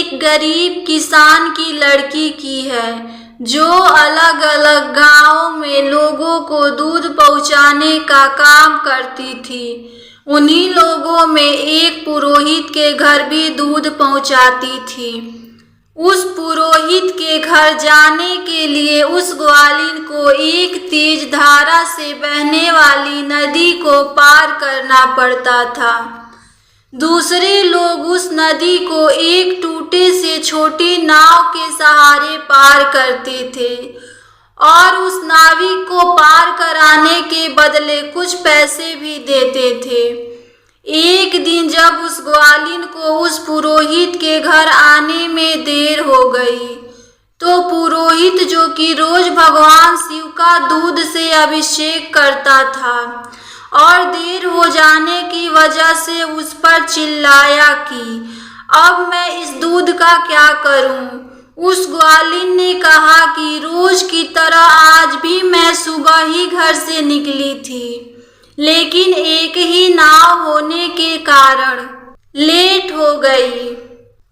एक गरीब किसान की लड़की की है जो अलग अलग गांवों में लोगों को दूध पहुंचाने का काम करती थी। उन्हीं लोगों में एक पुरोहित के घर भी दूध पहुंचाती थी। उस पुरोहित के घर जाने के लिए उस ग्वालिन को एक तेज धारा से बहने वाली नदी को पार करना पड़ता था। दूसरे लोग उस नदी को एक टूटे से छोटी नाव के सहारे पार करते थे और उस नाविक को पार कराने के बदले कुछ पैसे भी देते थे। एक दिन जब उस ग्वालिन को उस पुरोहित के घर आने में देर हो गई तो पुरोहित, जो कि रोज भगवान शिव का दूध से अभिषेक करता था और देर हो जाने की वजह से उस पर चिल्लाया कि अब मैं इस दूध का क्या करूं। उस ग्वालिन ने कहा कि रोज की तरह आज भी मैं सुबह ही घर से निकली थी, लेकिन एक ही नाव होने के कारण लेट हो गई।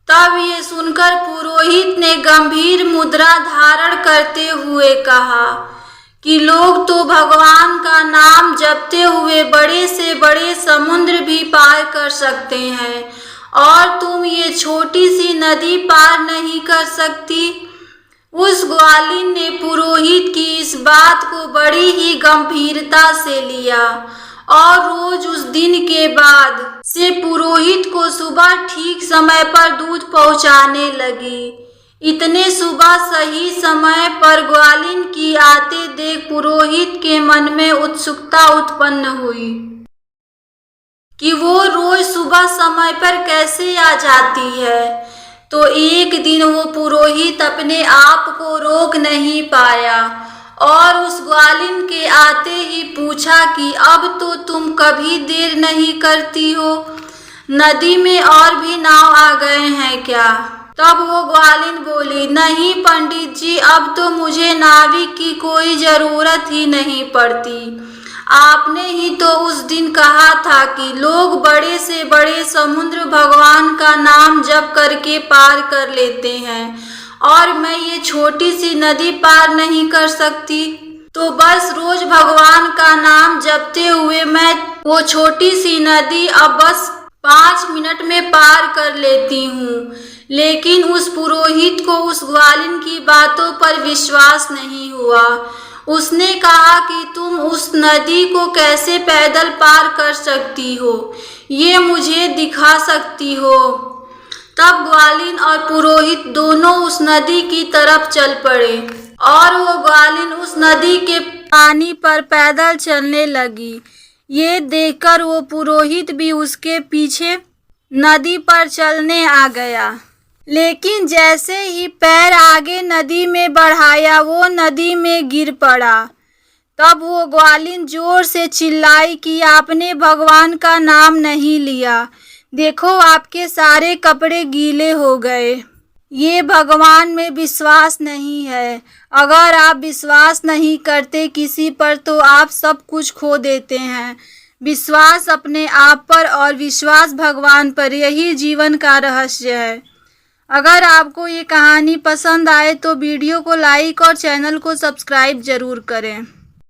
तब ये सुनकर पुरोहित ने गंभीर मुद्रा धारण करते हुए कहा कि लोग तो भगवान का नाम जपते हुए बड़े से बड़े समुद्र भी पार कर सकते हैं और तुम ये छोटी सी नदी पार नहीं कर सकती। उस ग्वालिन ने पुरोहित की इस बात को बड़ी ही गंभीरता से लिया और रोज उस दिन के बाद से पुरोहित को सुबह ठीक समय पर दूध पहुंचाने लगी। इतने सुबह सही समय पर ग्वालिन की आते देख पुरोहित के मन में उत्सुकता उत्पन्न हुई कि वो रोज सुबह समय पर कैसे आ जाती है। तो एक दिन वो पुरोहित अपने आप को रोक नहीं पाया और उस ग्वालिन के आते ही पूछा कि अब तो तुम कभी देर नहीं करती हो, नदी में और भी नाव आ गए हैं क्या? तब वो ग्वालिन बोली, नहीं पंडित जी, अब तो मुझे नाविक की कोई जरूरत ही नहीं पड़ती। आपने ही तो उस दिन कहा था कि लोग बड़े से बड़े समुद्र भगवान का नाम जप करके पार कर लेते हैं और मैं ये छोटी सी नदी पार नहीं कर सकती। तो बस रोज भगवान का नाम जपते हुए मैं वो छोटी सी नदी अब बस 5 मिनट में पार कर लेती हूँ। लेकिन उस पुरोहित को उस ग्वालिन की बातों पर विश्वास नहीं हुआ। उसने कहा कि तुम उस नदी को कैसे पैदल पार कर सकती हो, ये मुझे दिखा सकती हो। तब ग्वालिन और पुरोहित दोनों उस नदी की तरफ चल पड़े और वो ग्वालिन उस नदी के पानी पर पैदल चलने लगी। ये देखकर वो पुरोहित भी उसके पीछे नदी पर चलने आ गया, लेकिन जैसे ही पैर आगे नदी में बढ़ाया वो नदी में गिर पड़ा। तब वो ग्वालिन जोर से चिल्लाई कि आपने भगवान का नाम नहीं लिया, देखो आपके सारे कपड़े गीले हो गए। ये भगवान में विश्वास नहीं है। अगर आप विश्वास नहीं करते किसी पर तो आप सब कुछ खो देते हैं। विश्वास अपने आप पर और विश्वास भगवान पर, यही जीवन का रहस्य है। अगर आपको ये कहानी पसंद आए तो वीडियो को लाइक और चैनल को सब्सक्राइब जरूर करें।